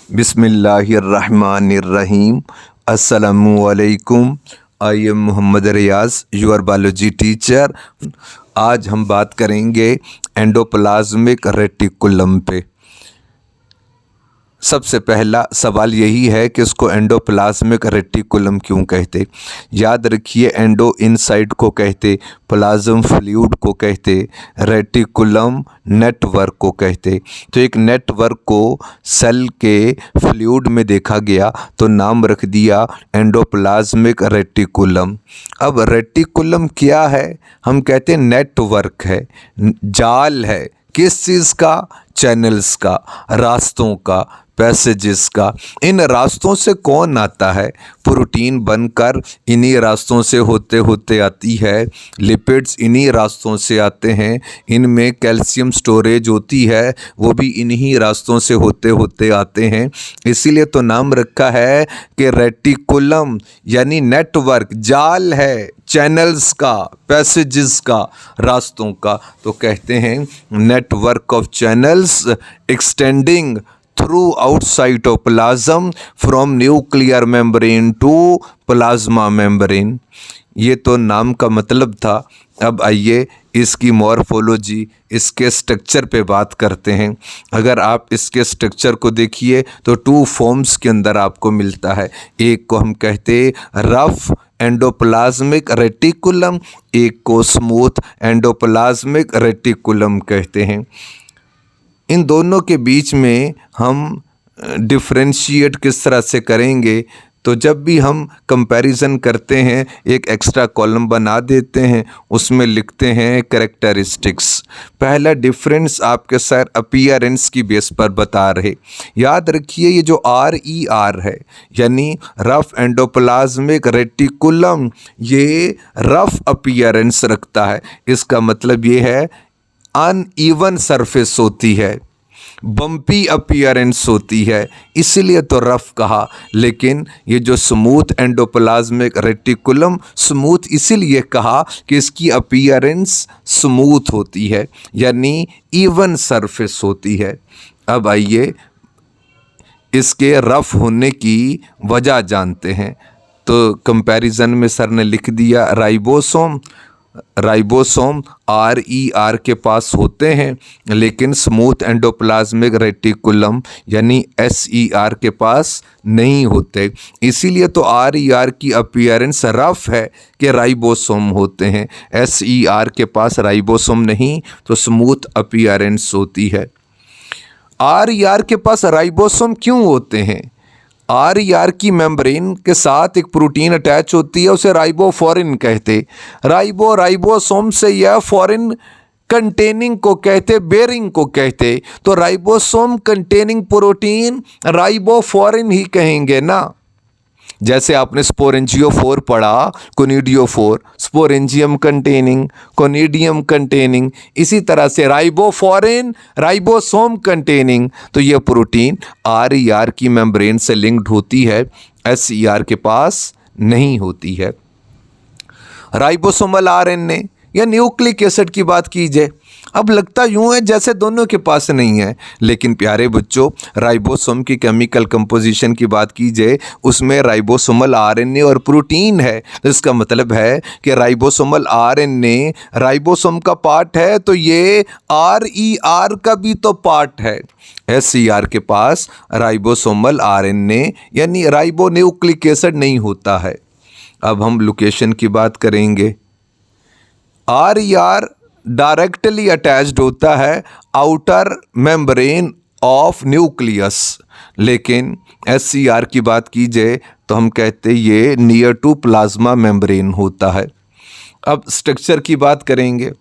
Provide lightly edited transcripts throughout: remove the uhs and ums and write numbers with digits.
बिस्मिल्लाहिर्रहमानिर्रहीम। अस्सलामुअलैकुम। I am Mohammad Riyaz, your biology teacher. आज हम बात करेंगे एंडोप्लाज्मिक रेटिकुलम पे। सबसे पहला सवाल यही है कि इसको एंडोप्लाज्मिक रेटिकुलम क्यों कहते। याद रखिए, एंडो इनसाइड को कहते, प्लाज्म फ्लूइड को कहते, रेटिकुलम नेटवर्क को कहते। तो एक नेटवर्क को सेल के फ्लूइड में देखा गया तो नाम रख दिया एंडोप्लाज्मिक रेटिकुलम। अब रेटिकुलम क्या है? हम कहते हैं नेटवर्क है, जाल है। किस चीज़ का? चैनल्स का, रास्तों का, पैसेजेस का। इन रास्तों से कौन आता है? प्रोटीन बनकर इन्हीं रास्तों से होते होते आती है। लिपिड्स इन्हीं रास्तों से आते हैं। इनमें कैल्शियम स्टोरेज होती है, वो भी इन्हीं रास्तों से होते होते आते हैं। इसीलिए तो नाम रखा है कि रेटिकुलम, यानी नेटवर्क, जाल है चैनल्स का, पैसेजेस का, रास्तों का। तो कहते हैं network of channels extending throughout cytoplasm from nuclear membrane to plasma membrane. ये तो नाम का मतलब था। अब आइए इसकी मॉर्फोलॉजी, इसके स्ट्रक्चर पे बात करते हैं। अगर आप इसके स्ट्रक्चर को देखिए तो टू फॉर्म्स के अंदर आपको मिलता है। एक को हम कहते रफ एंडोप्लाज्मिक रेटिकुलम, एक को स्मूथ एंडोप्लाज्मिक रेटिकुलम कहते हैं। इन दोनों के बीच में हम डिफ्रेंशिएट किस तरह से करेंगे? तो जब भी हम कंपैरिजन करते हैं, एक एक्स्ट्रा कॉलम बना देते हैं, उसमें लिखते हैं कैरेक्टरिस्टिक्स। पहला डिफरेंस आपके सर अपीयरेंस की बेस पर बता रहे। याद रखिए, ये जो RER है यानी रफ एंडोप्लाज्मिक रेटिकुलम, ये रफ अपीयरेंस रखता है। इसका मतलब ये है अनइवन सरफेस होती है, बम्पी अपीयरेंस होती है, इसीलिए तो रफ कहा। लेकिन ये जो स्मूथ एंडोप्लाज्मिक रेटिकुलम, स्मूथ इसीलिए कहा कि इसकी अपीयरेंस स्मूथ होती है, यानी इवन सरफेस होती है। अब आइए इसके रफ होने की वजह जानते हैं। तो कंपैरिजन में सर ने लिख दिया राइबोसोम RER के पास होते हैं, लेकिन स्मूथ एंडोप्लाज्मिक रेटिकुलम यानी SER के पास नहीं होते। इसीलिए तो RER की अपीयरेंस रफ है कि राइबोसोम होते हैं। SER के पास राइबोसोम नहीं, तो स्मूथ अपीयरेंस होती है। RER के पास राइबोसोम क्यों होते हैं? RER की मेम्ब्रेन के साथ एक प्रोटीन अटैच होती है, उसे राइबोफोरिन कहते। राइबोसोम से यह फॉरिन कंटेनिंग को कहते, बेरिंग को कहते। तो राइबोसोम कंटेनिंग प्रोटीन राइबोफोरिन ही कहेंगे ना। जैसे आपने स्पोरेंजियोफोर पढ़ा, कोनिडियोफोर, स्पोरेंजियम कंटेनिंग, कोनिडियम कंटेनिंग। इसी तरह से राइबोफोरिन राइबोसोम कंटेनिंग। तो ये प्रोटीन RER की मेम्ब्रेन से लिंक्ड होती है, SER के पास नहीं होती है। राइबोसोमल RNA या न्यूक्लिक एसिड की बात कीजिए, अब लगता यूं है जैसे दोनों के पास नहीं है, लेकिन प्यारे बच्चों, राइबोसोम की केमिकल कंपोजिशन की बात कीजिए, उसमें राइबोसोमल RNA और प्रोटीन है। तो इसका मतलब है कि राइबोसोमल RNA राइबोसोम का पार्ट है, तो ये RER का भी तो पार्ट है। SER के पास राइबोसोमल RNA यानी राइबोन्यूक्लिक एसिड नहीं होता है। अब हम लोकेशन की बात करेंगे। RER डायरेक्टली अटैच्ड होता है आउटर मेम्ब्रेन ऑफ न्यूक्लियस, लेकिन SER की बात कीजिए तो हम कहते ये नियर टू प्लाज्मा मेम्ब्रेन होता है। अब स्ट्रक्चर की बात करेंगे।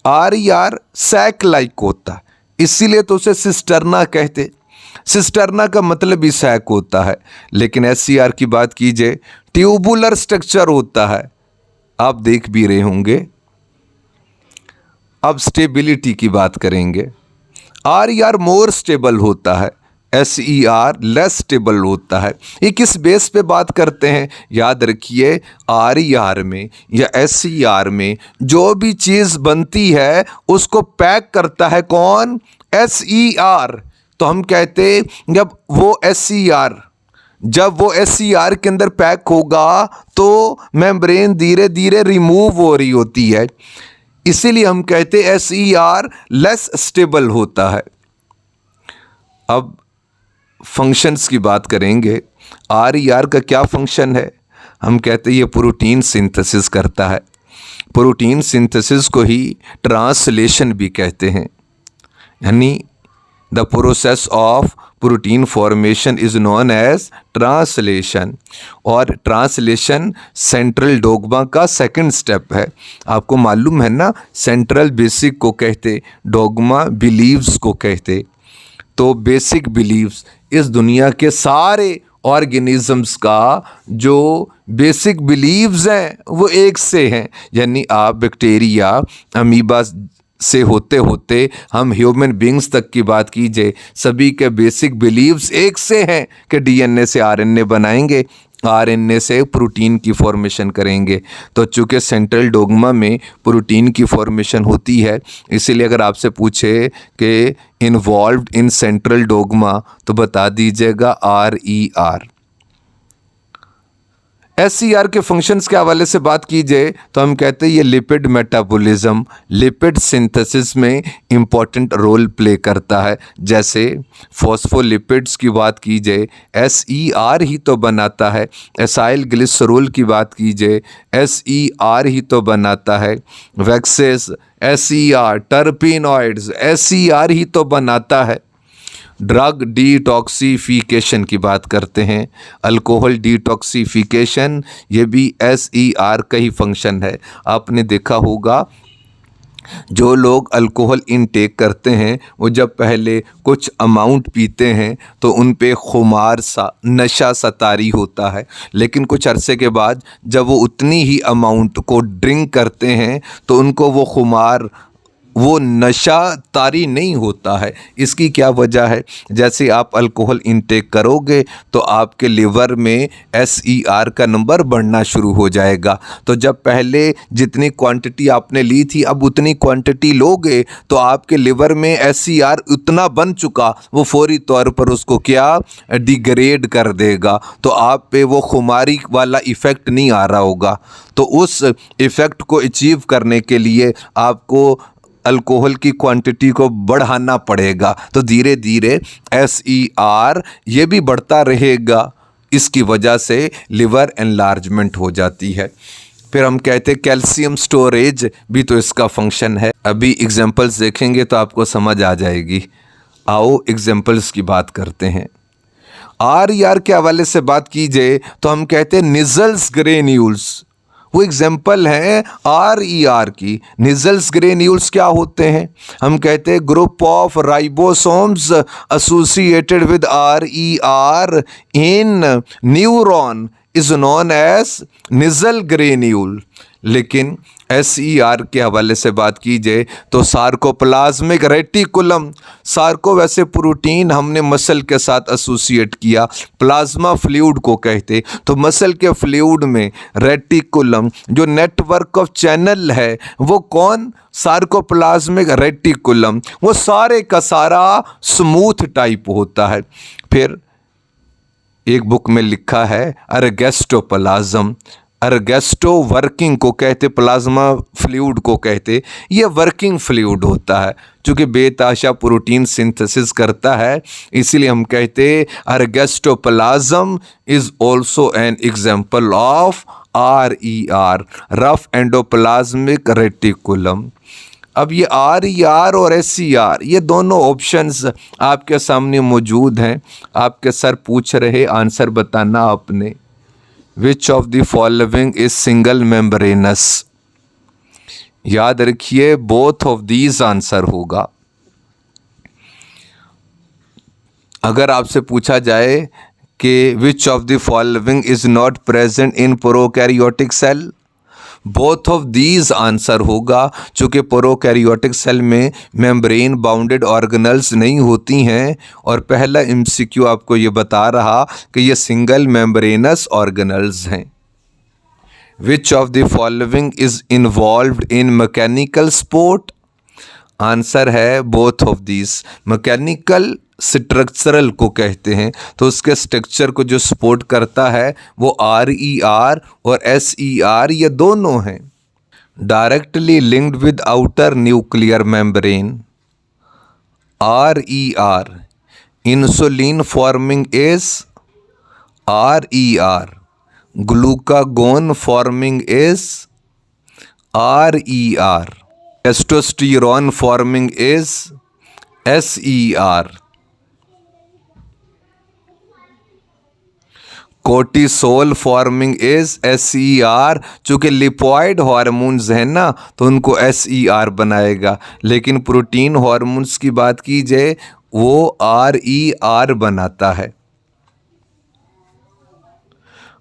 RER सैक लाइक होता है, इसीलिए तो उसे सिस्टर्ना कहते। सिस्टर्ना का मतलब भी सैक होता है। लेकिन SER की बात कीजिए, ट्यूबुलर स्ट्रक्चर होता है, आप देख भी रहे होंगे। अब स्टेबिलिटी की बात करेंगे। RER मोर स्टेबल होता है, SER लेस स्टेबल होता है। ये किस बेस पे बात करते हैं? याद रखिए, RER में या SER में जो भी चीज़ बनती है उसको पैक करता है कौन? SER। तो हम कहते जब वो SCR के अंदर पैक होगा तो मेम्ब्रेन धीरे धीरे रिमूव हो रही होती है, इसीलिए हम कहते SER लेस स्टेबल होता है। अब फंक्शंस की बात करेंगे। RER का क्या फंक्शन है? हम कहते हैं ये प्रोटीन सिंथेसिस करता है। प्रोटीन सिंथेसिस को ही ट्रांसलेशन भी कहते हैं, यानी the process of protein formation is known as translation. और ट्रांसलेशन सेंट्रल डोग्मा का सेकंड स्टेप है। आपको मालूम है ना, सेंट्रल बेसिक को कहते, डोग्मा बिलीव्स को कहते। तो बेसिक बिलीव्स इस दुनिया के सारे ऑर्गेनिजम्स का जो बेसिक बिलीव्स हैं वो एक से हैं, यानी आप बैक्टीरिया अमीबा से होते होते हम ह्यूमन बींग्स तक की बात कीजिए, सभी के बेसिक बिलीव्स एक से हैं कि DNA से RNA बनाएंगे, RNA से प्रोटीन की फॉर्मेशन करेंगे। तो चूँकि सेंट्रल डोग्मा में प्रोटीन की फॉर्मेशन होती है, इसीलिए अगर आपसे पूछे कि इन्वॉल्व्ड इन सेंट्रल डोग्मा तो बता दीजिएगा RER। SCR के फंक्शंस के हवाले से बात कीजिए तो हम कहते हैं ये लिपिड मेटाबॉलिज्म, लिपिड सिंथेसिस में इम्पॉर्टेंट रोल प्ले करता है। जैसे फॉस्फोलिपिड्स की बात कीजिए, SER ही तो बनाता है। एसाइल ग्लिसरॉल की बात कीजिए, SER ही तो बनाता है। वैक्सेस SER, टर्पिनॉइड्स SER ही तो बनाता है। ड्रग डिटॉक्सिफिकेशन की बात करते हैं, अल्कोहल डिटॉक्सिफिकेशन, ये भी SER का ही फंक्शन है। आपने देखा होगा जो लोग अल्कोहल इनटेक करते हैं वो जब पहले कुछ अमाउंट पीते हैं तो उन पे खुमार सा नशा सा तारी होता है, लेकिन कुछ अरसे के बाद जब वो उतनी ही अमाउंट को ड्रिंक करते हैं तो उनको वो खुमार, वो नशा तारी नहीं होता है। इसकी क्या वजह है? जैसे आप अल्कोहल इंटेक करोगे तो आपके लिवर में SER का नंबर बढ़ना शुरू हो जाएगा। तो जब पहले जितनी क्वांटिटी आपने ली थी अब उतनी क्वांटिटी लोगे तो आपके लिवर में SER उतना बन चुका, वो फौरी तौर पर उसको क्या डिग्रेड कर देगा, तो आप पे वो खुमारी वाला इफ़ेक्ट नहीं आ रहा होगा। तो उस इफ़ेक्ट को अचीव करने के लिए आपको अल्कोहल की क्वांटिटी को बढ़ाना पड़ेगा। तो धीरे धीरे SER ये भी बढ़ता रहेगा, इसकी वजह से लिवर एनलार्जमेंट हो जाती है। फिर हम कहते हैं कैल्शियम स्टोरेज भी तो इसका फंक्शन है। अभी एग्जांपल्स देखेंगे तो आपको समझ आ जाएगी। आओ एग्जांपल्स की बात करते हैं। RER के हवाले से बात कीजिए तो हम कहते हैं निजल्स ग्रेन्यूल्स, वो एग्जाम्पल हैं RER की। निजल्स ग्रेन्यूल्स क्या होते हैं? हम कहते हैं group of ribosomes associated with RER in neuron is known as Nissl granule. लेकिन SER के हवाले से बात कीजिए तो सार्कोप्लाज्मिक रेटिकुलम, सार्को वैसे प्रोटीन हमने मसल के साथ एसोसिएट किया, प्लाज्मा फ्लूइड को कहते, तो मसल के फ्लूइड में रेटिकुलम जो नेटवर्क ऑफ चैनल है वो कौन? सार्कोप्लाज्मिक रेटिकुलम, वो सारे का सारा स्मूथ टाइप होता है। फिर एक बुक में लिखा है अर्गेस्टोप्लाज्म, अर्गेस्टो वर्किंग को कहते, प्लाज्मा फ्लूइड को कहते, ये वर्किंग फ्लूइड होता है। चूँकि बेताशा प्रोटीन सिंथेसिस करता है इसीलिए हम कहते ergastoplasm is also an example of RER, rough endoplasmic reticulum. अब ये RER और SER ये दोनों ऑप्शंस आपके सामने मौजूद हैं। आपके सर पूछ रहे, आंसर बताना आपने। विच of the following is single membranes? याद रखिए बोथ ऑफ दीज आंसर होगा। अगर आपसे पूछा जाए कि which of the following is not present in prokaryotic cell, both of these answer होगा। चूँकि प्रोकैरियोटिक सेल में मेम्ब्रेन बाउंडेड ऑर्गेनल्स नहीं होती हैं और पहला MCQ आपको ये बता रहा कि ये सिंगल मेम्ब्रेनस ऑर्गेनल्स हैं। Which of the following is involved in mechanical support? Answer है both of these. Mechanical structural को कहते हैं। तो उसके स्ट्रक्चर को जो सपोर्ट करता है वो RER और SER ये दोनों हैं। Directly linked with outer nuclear membrane RER, insulin forming is RER, glucagon forming is RER, testosterone forming is SER, cortisol forming is SER। चूँकि लिपॉइड हार्मोन्स हैं ना तो उनको SER बनाएगा, लेकिन प्रोटीन हार्मोन्स की बात की जाए वो RER बनाता है।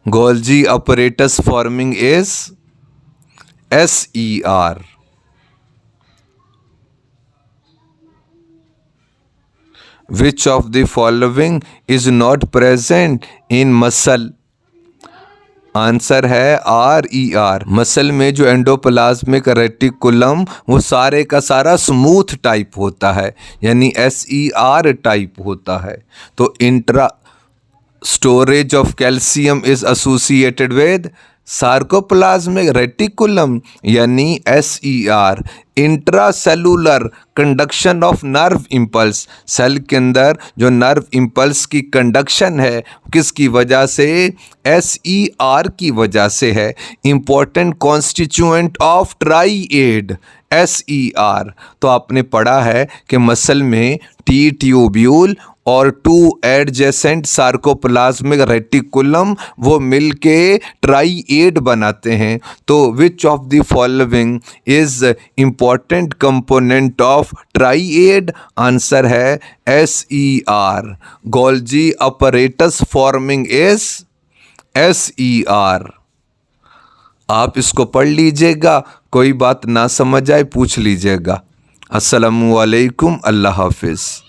Golgi apparatus forming is SER। Which of the following is not present in muscle? Answer है RER। मसल में जो एंडोप्लाज्मिक रेटिकुलम वो सारे का सारा स्मूथ टाइप होता है, यानी SER टाइप होता है। तो intra storage of calcium is associated with sarcoplasmic reticulum यानी SER। Intracellular conduction of nerve impulse, cell के अंदर जो नर्व इम्पल्स की कंडक्शन है किसकी वजह से? SER की वजह से है। Important constituent of triad SER। तो आपने पढ़ा है कि मसल में T ट्यूब्यूल और 2 एडजेसेंट सार्कोप्लाज्मिक रेटिकुलम वो मिलके ट्राइएड बनाते हैं। तो विच of the following is important component of triad? Answer है SER। Golgi apparatus forming is SER। आप इसको पढ़ लीजिएगा, कोई बात ना समझ आए पूछ लीजिएगा। अस्सलामु अलैकुम, अल्लाह हाफिज़।